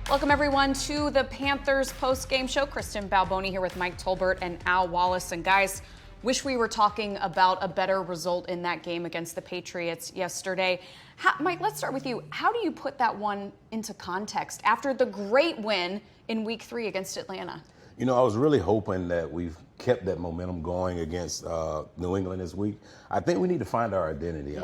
Welcome, everyone, to the Panthers post-game show. Kristen Balboni here with Mike Tolbert and Al Wallace. And guys, wish we were talking about a better result in that game against the Patriots yesterday. Mike, let's start with you. How do you put that one into context after the great win in Week 3 against Atlanta? You know, I was really hoping that we've kept that momentum going against New England this week. I think we need to find our identity.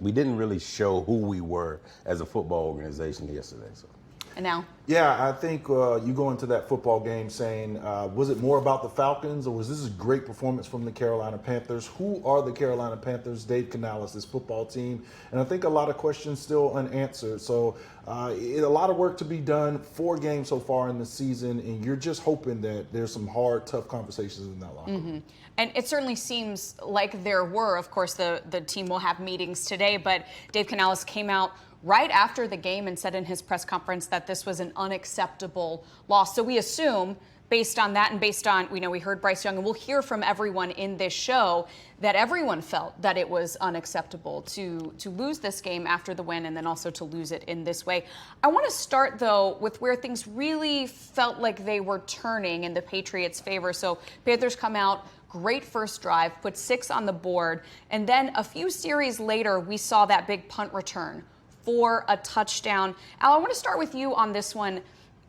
We didn't really show who we were as a football organization yesterday. So. And now? Yeah, I think you go into that football game saying, was it more about the Falcons or was this a great performance from the Carolina Panthers? Who are the Carolina Panthers? Dave Canales, this football team. And I think a lot of questions still unanswered. So a lot of work to be done. 4 games so far in the season, and you're just hoping that there's some hard, tough conversations in that locker room. And it certainly seems like there were. Of course, the team will have meetings today, but Dave Canales came out right after the game and said in his press conference that this was an unacceptable loss. So we assume, based on that and based on, we heard Bryce Young, and we'll hear from everyone in this show, that everyone felt that it was unacceptable to lose this game after the win and then also to lose it in this way. I want to start, though, with where things really felt like they were turning in the Patriots' favor. So Panthers come out, great first drive, put 6 on the board, and then a few series later, we saw that big punt return for a touchdown. Al, I want to start with you on this one.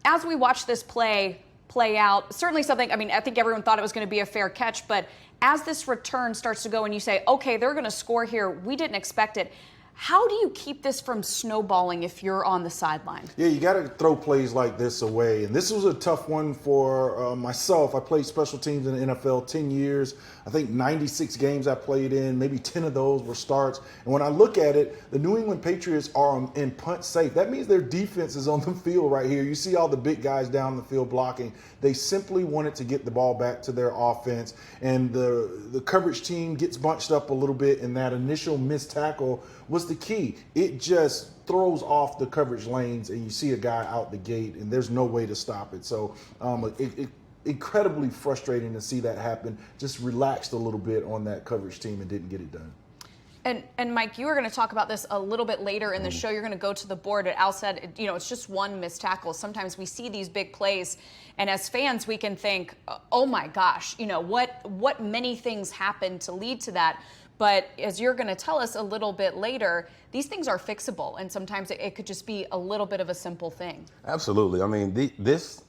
As we watch this play out, certainly something, I think everyone thought it was going to be a fair catch, but as this return starts to go and you say, okay, they're going to score here, we didn't expect it. How do you keep this from snowballing if you're on the sideline? Yeah, you got to throw plays like this away. And this was a tough one for myself. I played special teams in the NFL 10 years. I think 96 games I played in, maybe 10 of those were starts. And when I look at it, the New England Patriots are in punt safe. That means their defense is on the field right here. You see all the big guys down the field blocking. They simply wanted to get the ball back to their offense. And the coverage team gets bunched up a little bit, and that initial missed tackle was the key. It just throws off the coverage lanes, and you see a guy out the gate, and there's no way to stop it. So incredibly frustrating to see that happen. Just relaxed a little bit on that coverage team and didn't get it done. And Mike, you were going to talk about this a little bit later in the show. You're going to go to the board. Al said, it's just one missed tackle. Sometimes we see these big plays, and as fans, we can think, oh my gosh, what many things happened to lead to that. But as you're going to tell us a little bit later, these things are fixable, and sometimes it could just be a little bit of a simple thing. Absolutely. I mean,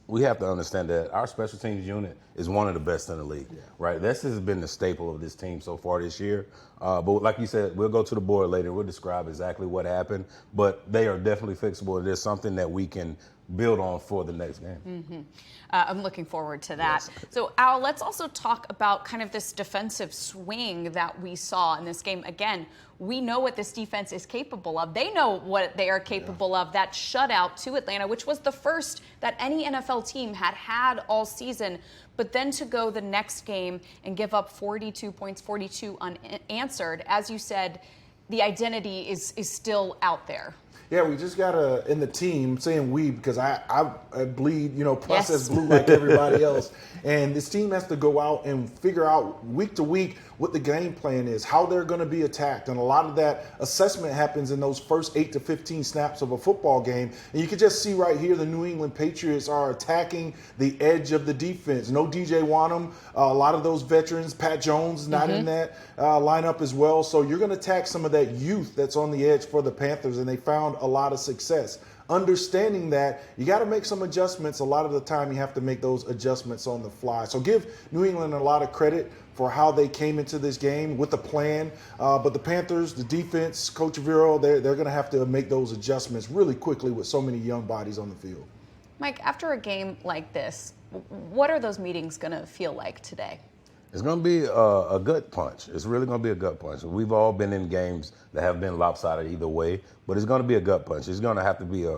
we have to understand that our special teams unit is one of the best in the league, right? This has been the staple of this team so far this year. But like you said, we'll go to the board later. We'll describe exactly what happened. But they are definitely fixable. It is something that we can build on for the next game. I'm looking forward to that. Yes. So, Al, let's also talk about kind of this defensive swing that we saw in this game. Again, we know what this defense is capable of. They know what they are capable of. That shutout to Atlanta, which was the first that any NFL team had all season. But then to go the next game and give up 42 points, 42 unanswered, as you said, the identity is still out there. Yeah, we just got to, in the team, saying we, because I bleed, process blue like everybody else. And this team has to go out and figure out week to week what the game plan is, how they're going to be attacked. And a lot of that assessment happens in those first 8 to 15 snaps of a football game. And you can just see right here, the New England Patriots are attacking the edge of the defense. No DJ Wanham, a lot of those veterans, Pat Jones is not in that lineup as well. So you're going to attack some of that youth that's on the edge for the Panthers, and they found a lot of success. Understanding that, you got to make some adjustments. A lot of the time, you have to make those adjustments on the fly. So give New England a lot of credit for how they came into this game with a plan. But the Panthers, the defense, Coach Vero, they're going to have to make those adjustments really quickly with so many young bodies on the field. Mike, after a game like this, what are those meetings going to feel like today? It's going to be a gut punch. It's really going to be a gut punch. We've all been in games that have been lopsided either way, but it's going to be a gut punch. It's going to have to be a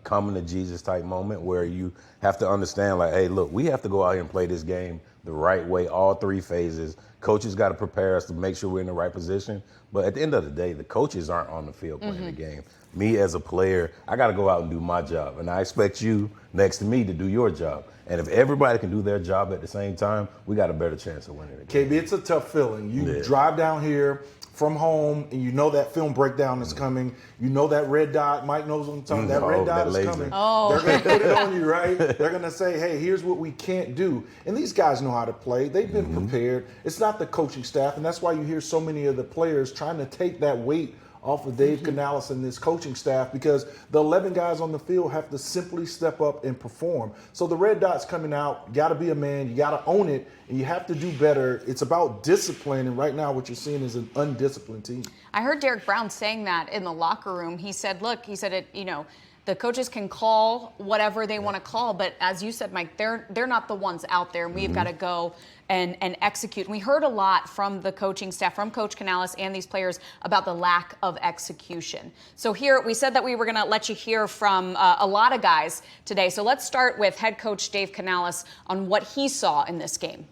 coming to Jesus type moment where you have to understand, like, hey, look, we have to go out here and play this game the right way, all 3 phases. Coaches got to prepare us to make sure we're in the right position. But at the end of the day, the coaches aren't on the field playing the game. Me as a player, I got to go out and do my job. And I expect you next to me to do your job. And if everybody can do their job at the same time, we got a better chance of winning the game. KB, it's a tough feeling. You drive down here, from home, and you know that film breakdown is coming. You know that red dot. Mike knows what I'm talking about. That red dot is coming. Oh. They're going to put it on you, right? They're going to say, hey, here's what we can't do. And these guys know how to play. They've been prepared. It's not the coaching staff, and that's why you hear so many of the players trying to take that weight off of Dave Canales and this coaching staff, because the 11 guys on the field have to simply step up and perform. So the red dot's coming out. You got to be a man. You got to own it, and you have to do better. It's about discipline, and right now what you're seeing is an undisciplined team. I heard Derek Brown saying that in the locker room. He said, look, the coaches can call whatever they want to call, but as you said, Mike, they're not the ones out there, and we've got to go and execute. And we heard a lot from the coaching staff, from Coach Canales and these players, about the lack of execution. So here, we said that we were going to let you hear from a lot of guys today. So let's start with head coach Dave Canales on what he saw in this game.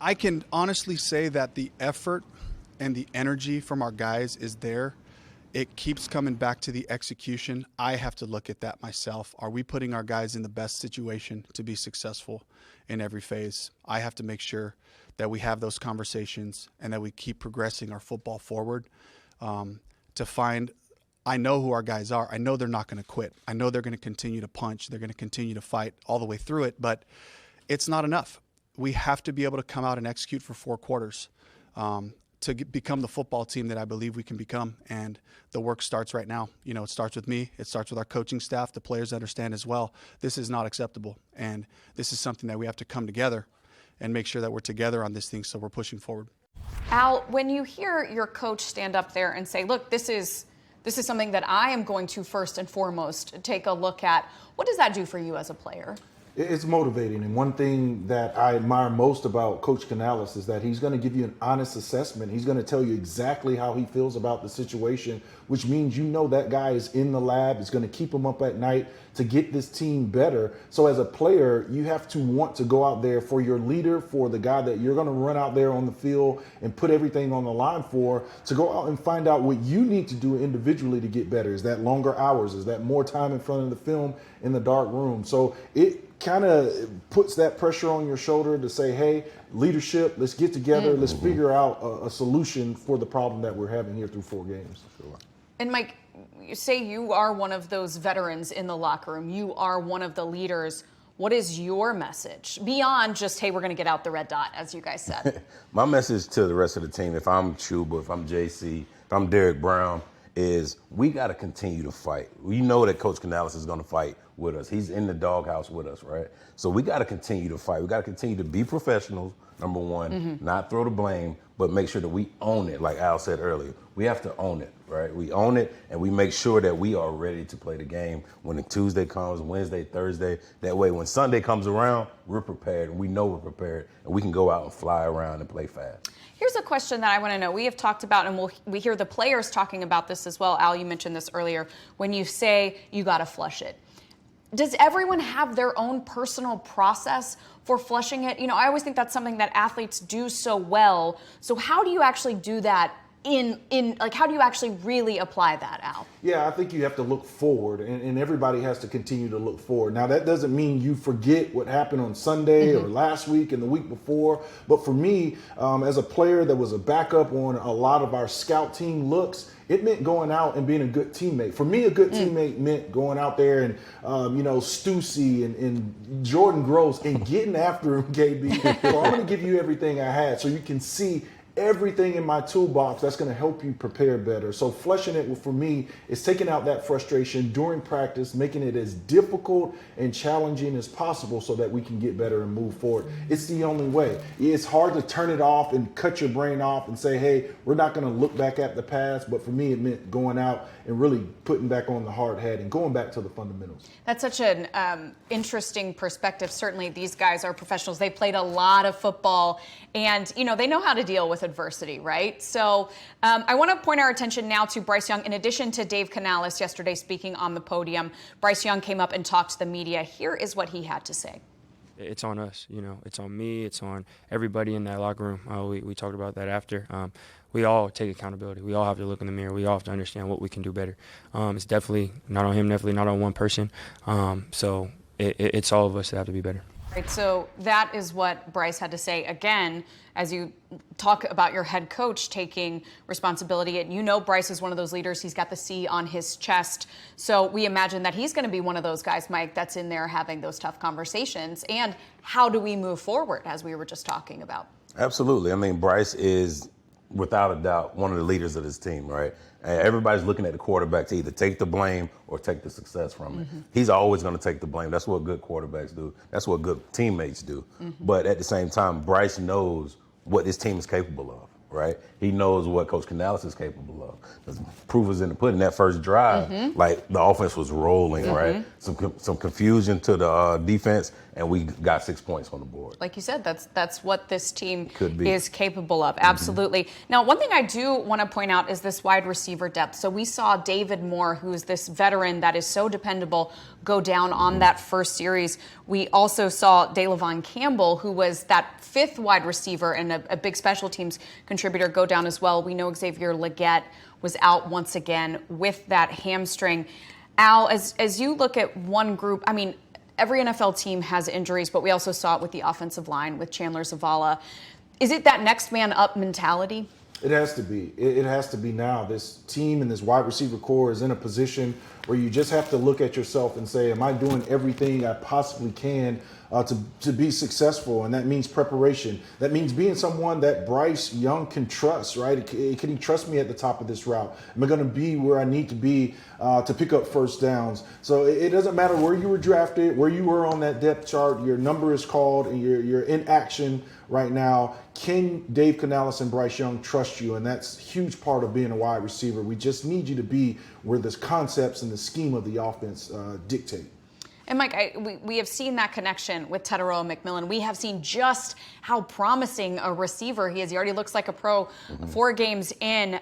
I can honestly say that the effort and the energy from our guys is there. It keeps coming back to the execution. I have to look at that myself. Are we putting our guys in the best situation to be successful in every phase? I have to make sure that we have those conversations and that we keep progressing our football forward to find. I know who our guys are. I know they're not going to quit. I know they're going to continue to punch. They're going to continue to fight all the way through it, but it's not enough. We have to be able to come out and execute for 4 quarters. To become the football team that I believe we can become. And the work starts right now. You know, it starts with me. It starts with our coaching staff. The players understand as well. This is not acceptable. And this is something that we have to come together and make sure that we're together on this thing so we're pushing forward. Al, when you hear your coach stand up there and say, look, this is something that I am going to first and foremost take a look at, what does that do for you as a player? It's motivating, and one thing that I admire most about Coach Canales is that he's going to give you an honest assessment. He's going to tell you exactly how he feels about the situation, which means you know that guy is in the lab. He's going to keep him up at night to get this team better. So as a player, you have to want to go out there for your leader, for the guy that you're going to run out there on the field and put everything on the line for, to go out and find out what you need to do individually to get better. Is that longer hours? Is that more time in front of the film in the dark room? So it kind of puts that pressure on your shoulder to say, hey, leadership, let's get together, let's figure out a solution for the problem that we're having here through 4 games. And Mike, you say you are one of those veterans in the locker room. You are one of the leaders. What is your message beyond just, hey, we're going to get out the red dot, as you guys said? My message to the rest of the team, if I'm Chuba, if I'm JC, if I'm Derek Brown, is we got to continue to fight. We know that Coach Canales is going to fight with us. He's in the doghouse with us, right? So we got to continue to fight. We got to continue to be professionals, number one, not throw the blame, but make sure that we own it, like Al said earlier. We have to own it, right? We own it, and we make sure that we are ready to play the game when the Tuesday comes, Wednesday, Thursday. That way, when Sunday comes around, we're prepared, and we know we're prepared, and we can go out and fly around and play fast. Here's a question that I want to know. We have talked about, and we hear the players talking about this as well. Al, you mentioned this earlier. When you say you got to flush it, does everyone have their own personal process for flushing it? You know, I always think that's something that athletes do so well. So how do you actually do that how do you actually really apply that, Al? Yeah, I think you have to look forward, and everybody has to continue to look forward. Now, that doesn't mean you forget what happened on Sunday or last week and the week before. But for me, as a player that was a backup on a lot of our scout team looks, it meant going out and being a good teammate. For me, a good teammate meant going out there and, Stussy and Jordan Gross and getting after him, KB. So I'm going to give you everything I had so you can see everything in my toolbox that's going to help you prepare better. So flushing it for me is taking out that frustration during practice, making it as difficult and challenging as possible so that we can get better and move forward. It's the only way. It's hard to turn it off and cut your brain off and say, hey, we're not going to look back at the past. But for me, it meant going out and really putting back on the hard hat and going back to the fundamentals. That's such an interesting perspective. Certainly these guys are professionals. They played a lot of football, and they know how to deal with adversity, right? So I want to point our attention now to Bryce Young. In addition to Dave Canales yesterday speaking on the podium, Bryce Young came up and talked to the media. Here is what he had to say. It's on us, it's on me, it's on everybody in that locker room. We talked about that after. We all take accountability. We all have to look in the mirror. We all have to understand what we can do better. It's definitely not on him, definitely not on one person. So it's all of us that have to be better. Right, so that is what Bryce had to say again as you talk about your head coach taking responsibility. And you know Bryce is one of those leaders. He's got the C on his chest. So we imagine that he's going to be one of those guys, Mike, that's in there having those tough conversations. And how do we move forward, as we were just talking about? Absolutely. I mean, Bryce is, without a doubt, one of the leaders of this team, right? And everybody's looking at the quarterback to either take the blame or take the success from it. He's always going to take the blame. That's what good quarterbacks do. That's what good teammates do. But at the same time, Bryce knows what this team is capable of, right? He knows what Coach Canales is capable of. The proof is in the pudding. That first drive, like the offense was rolling, right? Some confusion to the defense, and we got 6 points on the board. Like you said, that's what this team Could be. is capable of. Absolutely. Now, one thing I do want to point out is this wide receiver depth. So we saw David Moore, who's this veteran that is so dependable, go down on that first series. We also saw DeLavon Campbell, who was that fifth wide receiver and a big special teams contributor, go down as well. We know Xavier Legette was out once again with that hamstring. Al, as you look at one group, I mean, every NFL team has injuries, but we also saw it with the offensive line with Chandler Zavala. Is it that next man up mentality? It has to be. It has to be now. This team and this wide receiver core is in a position where you just have to look at yourself and say, am I doing everything I possibly can to be successful? And that means preparation. That means being someone that Bryce Young can trust, right? Can he trust me at the top of this route? Am I going to be where I need to be to pick up first downs? So it doesn't matter where you were drafted, where you were on that depth chart, your number is called and you're in action right now. Can Dave Canales and Bryce Young trust you? And that's a huge part of being a wide receiver. We just need you to be where the concepts and the scheme of the offense dictate. And Mike, we have seen that connection with Tetairoa McMillan. We have seen just how promising a receiver he is. He already looks like a pro 4 games in.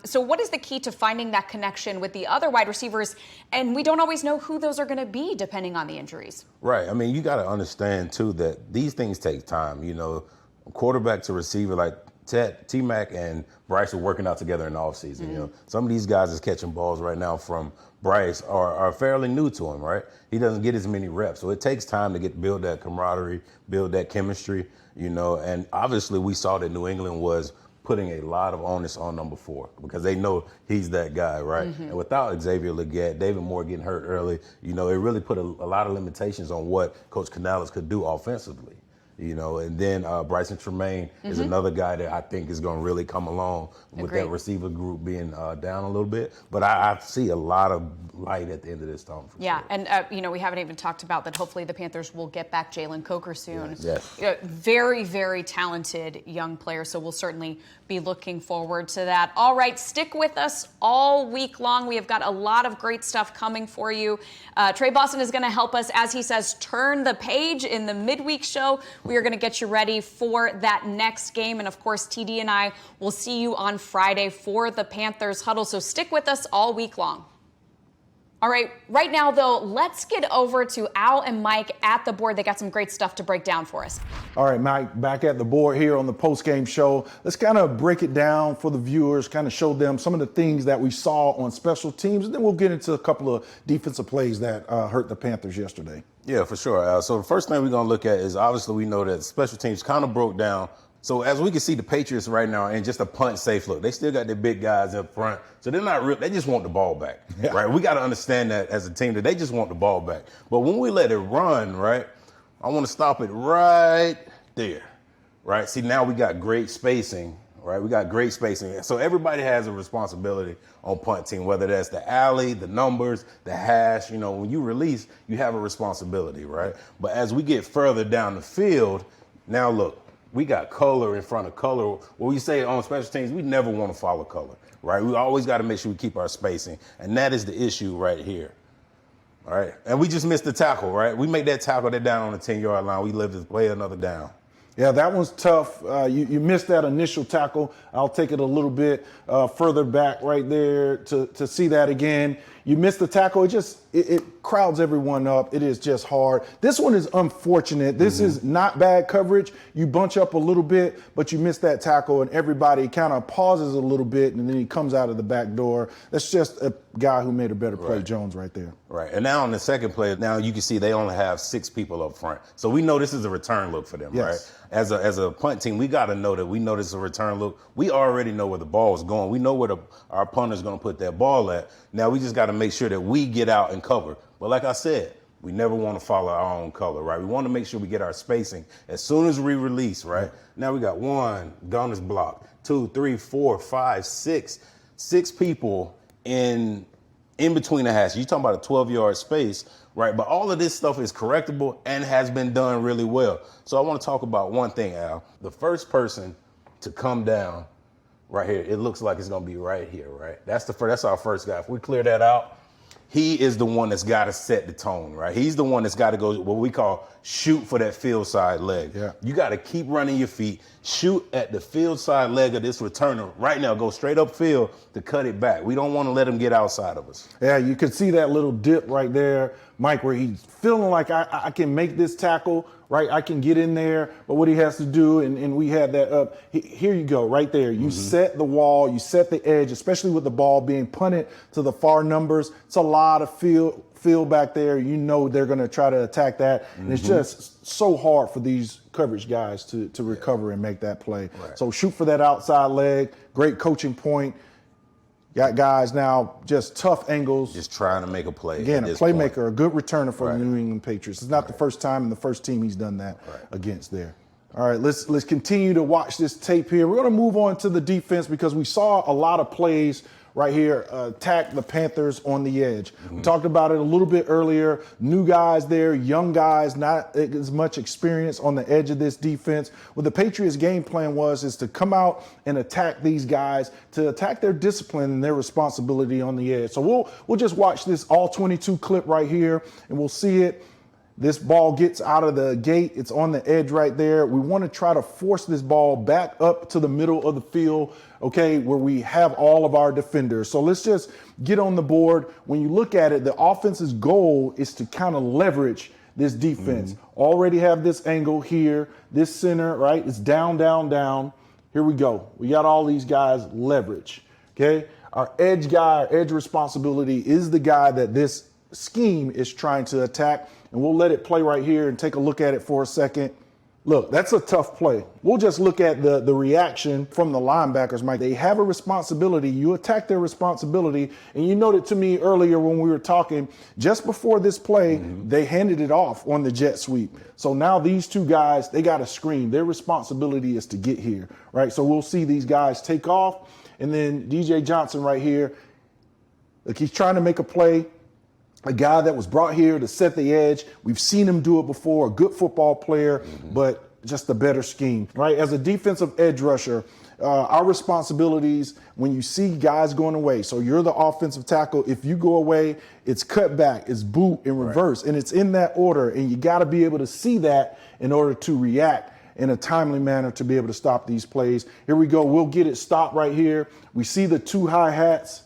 So what is the key to finding that connection with the other wide receivers? And we don't always know who those are going to be depending on the injuries. Right. I mean, you got to understand, too, that these things take time. You know, quarterback to receiver, like T-Mac and Bryce are working out together in the offseason. You know, some of these guys is catching balls right now from Bryce are fairly new to him, right? He doesn't get as many reps. So it takes time to build that camaraderie, build that chemistry, you know. And obviously we saw that New England was putting a lot of onus on number 4 because they know he's that guy, right? And without Xavier Legette, David Moore getting hurt early, you know, it really put a lot of limitations on what Coach Canales could do offensively. You know, and then Bryson Tremaine is another guy that I think is going to really come along with that receiver group being down a little bit. But I see a lot of light at the end of this tunnel. Yeah, and, you know, we haven't even talked about that hopefully the Panthers will get back Jalen Coker soon. Yes. Very, very talented young player, so we'll certainly be looking forward to that. All right, stick with us all week long. We have got a lot of great stuff coming for you. Trey Boston is going to help us, as he says, turn the page in the midweek show. We are going to get you ready for that next game. And, of course, TD and I will see you on Friday for the Panthers Huddle. So stick with us all week long. All right, right now, though, let's get over to Al and Mike at the board. They got some great stuff to break down for us. All right, Mike, back at the board here on the postgame show. Let's kind of break it down for the viewers, kind of show them some of the things that we saw on special teams, and then we'll get into a couple of defensive plays that hurt the Panthers yesterday. Yeah, for sure. So the first thing we're going to look at is obviously we know that special teams kind of broke down. So as we can see, the Patriots right now in just a punt safe look. They still got their big guys up front. So they're not real. They just want the ball back, right? We got to understand that as a team that they just want the ball back. But when we let it run, right, I want to stop it right there, right? See, now we got great spacing, right? We got great spacing. So everybody has a responsibility on punt team, whether that's the alley, the numbers, the hash. You know, when you release, you have a responsibility, right? But as we get further down the field, now look, we got color in front of color. When we say on special teams, we never want to follow color, right? We always got to make sure we keep our spacing. And that is the issue right here. All right. And we just missed the tackle, right? We make that tackle, they're down on the 10-yard line. We live to play another down. Yeah, that one's tough. You missed that initial tackle. I'll take it a little bit further back right there to see that again. You miss the tackle. It crowds everyone up. It is just hard. This one is unfortunate. This is not bad coverage. You bunch up a little bit, but you miss that tackle, and everybody kind of pauses a little bit, and then he comes out of the back door. That's just a guy who made a better play, Jones, right there. Right. And now on the second play, now you can see they only have 6 people up front. So we know this is a return look for them, right? As a punt team, we got to know that we know this is a return look. We already know where the ball is going. We know where our punter's going to put that ball at. Now we just got to make sure that we get out and cover. But like I said, we never want to follow our own color, right? We want to make sure we get our spacing as soon as we release, right? Now we got 1 gunner's block, 2, 3, 4, 5, 6. 6 people in between the hashes. You're talking about a 12-yard space, right? But all of this stuff is correctable and has been done really well. So I want to talk about one thing, Al. The first person to come down right here, it looks like it's going to be right here, right? That's our first guy. If we clear that out, he is the one that's got to set the tone, right? He's the one that's got to go what we call shoot for that field side leg. Yeah. You got to keep running your feet, shoot at the field side leg of this returner right now, go straight upfield to cut it back. We don't want to let him get outside of us. Yeah, you could see that little dip right there, Mike, where he's feeling like I can make this tackle, right? I can get in there, but what he has to do, and we had that up. Here you go, right there. You set the wall, you set the edge, especially with the ball being punted to the far numbers. It's a lot of field back there. You know they're going to try to attack that, and it's just so hard for these coverage guys to recover and make that play. Right. So shoot for that outside leg. Great coaching point. Got guys now just tough angles. Just trying to make a play. Again, a playmaker, a good returner for the New England Patriots. It's not the first time and the first team he's done that against there. All right, let's continue to watch this tape here. We're going to move on to the defense because we saw a lot of plays right here attack the Panthers on the edge. We talked about it a little bit earlier. New guys there, young guys, not as much experience on the edge of this defense. What the Patriots' game plan is to come out and attack these guys, to attack their discipline and their responsibility on the edge. So we'll just watch this all 22 clip right here, and we'll see it. This ball gets out of the gate. It's on the edge right there. We want to try to force this ball back up to the middle of the field, okay, where we have all of our defenders. So let's just get on the board. When you look at it, the offense's goal is to kind of leverage this defense. Already have this angle here, this center, right? It's down, down, down. Here we go. We got all these guys leverage, okay? Our edge guy, our edge responsibility is the guy that this scheme is trying to attack. And we'll let it play right here and take a look at it for a second. Look, that's a tough play. We'll just look at the reaction from the linebackers, Mike. They have a responsibility. You attack their responsibility. And you noted to me earlier when we were talking, just before this play, they handed it off on the jet sweep. So now these two guys, they got to scream. Their responsibility is to get here, right? So we'll see these guys take off. And then DJ Johnson right here, look, he's trying to make a play. A guy that was brought here to set the edge. We've seen him do it before, a good football player, but just a better scheme, right? As a defensive edge rusher, our responsibilities when you see guys going away. So you're the offensive tackle. If you go away, it's cut back, it's boot and reverse, and it's in that order. And you got to be able to see that in order to react in a timely manner to be able to stop these plays. Here we go. We'll get it stopped right here. We see the 2 hi-hats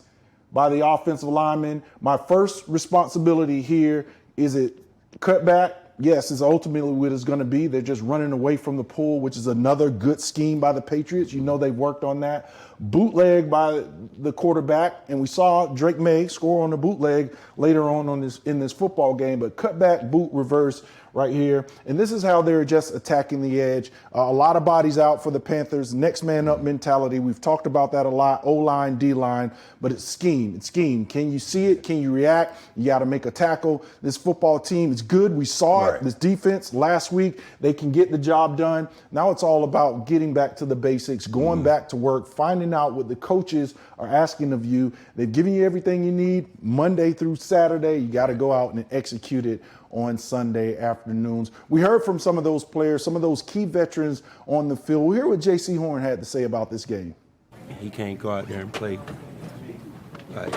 by the offensive lineman. My first responsibility here is it cut back. Yes, it's ultimately what it's going to be. They're just running away from the pool, which is another good scheme by the Patriots. You know they've worked on that. Bootleg by the quarterback, and we saw Drake May score on the bootleg later on in this football game. But cut back, boot, reverse right here. And this is how they're just attacking the edge. A lot of bodies out for the Panthers. Next man up mentality. We've talked about that a lot. O-line, D-line, but it's scheme. It's scheme. Can you see it? Can you react? You got to make a tackle. This football team is good. We saw it. This defense last week, they can get the job done. Now it's all about getting back to the basics, going back to work, finding out what the coaches are asking of you. They've given you everything you need Monday through Saturday. You got to go out and execute it on Sunday afternoons. We heard from some of those players, some of those key veterans on the field. We'll hear what J.C. Horn had to say about this game. He can't go out there and play. Like,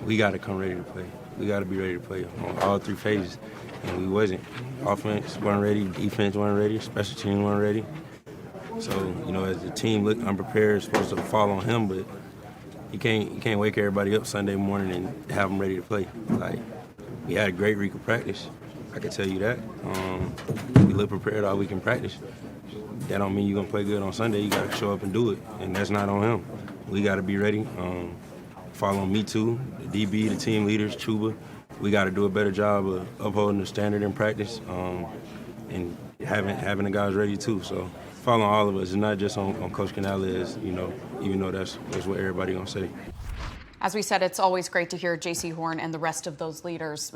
we got to come ready to play. We got to be ready to play on all 3 phases, and we wasn't. Offense wasn't ready, defense wasn't ready, special teams weren't ready. So, you know, as the team looked unprepared, it's supposed to fall on him, but You can't wake everybody up Sunday morning and have them ready to play. Like, we had a great week of practice. I can tell you that. We look prepared all week in practice. That don't mean you're going to play good on Sunday. You got to show up and do it, and that's not on him. We got to be ready. Follow me too, the DB, the team leaders, Chuba. We got to do a better job of upholding the standard in practice and having the guys ready too. So following all of us, it's not just on Coach Canales, you know, even though that's what everybody going to say. As we said, it's always great to hear J.C. Horn and the rest of those leaders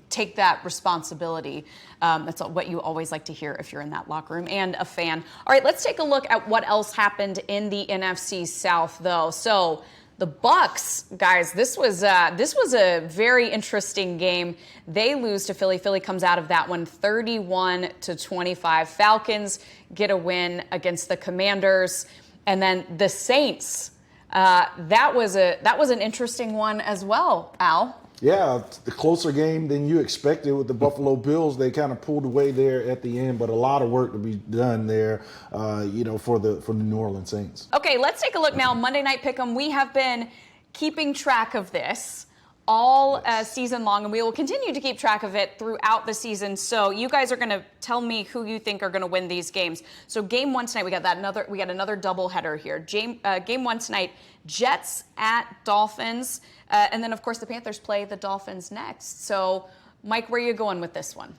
take that responsibility. That's what you always like to hear if you're in that locker room and a fan. All right, let's take a look at what else happened in the NFC South, though. So the Bucs, guys, this was a very interesting game. They lose to Philly. Philly comes out of that one 31-25. Falcons get a win against the Commanders, and then the Saints. That was an interesting one as well, Al. Yeah, the closer game than you expected with the Buffalo Bills. They kind of pulled away there at the end, but a lot of work to be done there, for the New Orleans Saints. Okay, let's take a look now. Monday Night Pick'em. We have been keeping track of this all season long, and we will continue to keep track of it throughout the season. So you guys are going to tell me who you think are going to win these games. So game one tonight, we got another doubleheader here. Game one tonight, Jets at Dolphins, and then of course the Panthers play the Dolphins next. So Mike, where are you going with this one?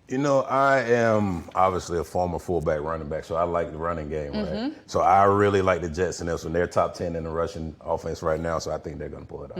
You know, I am obviously a former fullback running back, so I like the running game, right? So I really like the Jets in this one. They're top 10 in the rushing offense right now, so I think they're going to pull it out.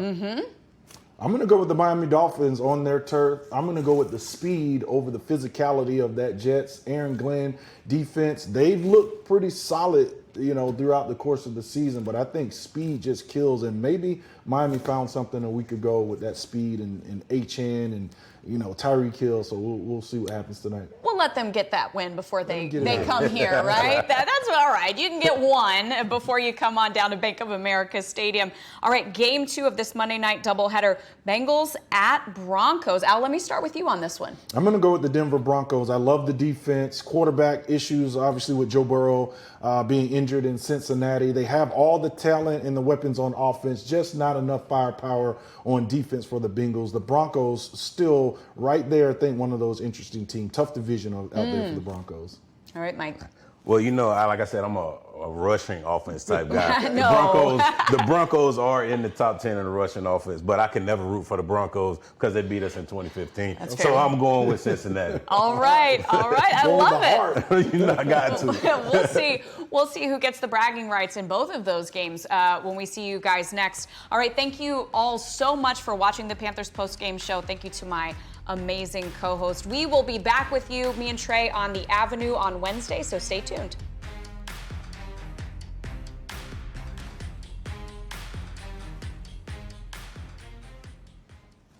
I'm going to go with the Miami Dolphins on their turf. I'm going to go with the speed over the physicality of that Jets, Aaron Glenn defense. They've looked pretty solid, throughout the course of the season, but I think speed just kills. And maybe Miami found something a week ago with that speed and HN and, Tyreek Hill. So we'll see what happens tonight. We'll let them get that win before they come here, right? That's all right. You can get one before you come on down to Bank of America Stadium. All right, game two of this Monday night doubleheader, Bengals at Broncos. Al, let me start with you on this one. I'm going to go with the Denver Broncos. I love the defense. Quarterback issues, obviously, with Joe Burrow being injured in Cincinnati. They have all the talent and the weapons on offense, just not enough firepower on defense for the Bengals. The Broncos still right there, I think, one of those interesting teams. Tough division out there for the Broncos. All right, Mike. Well, like I said, I'm a rushing offense type guy. No. The Broncos are in the top 10 in the rushing offense, but I can never root for the Broncos because they beat us in 2015. That's so fair. I'm going with Cincinnati. All right. I love it. I got to. We'll see who gets the bragging rights in both of those games when we see you guys next. All right, thank you all so much for watching the Panthers postgame show. Thank you to my amazing co-host. We will be back with you, me and Trey, on the Avenue on Wednesday, so stay tuned.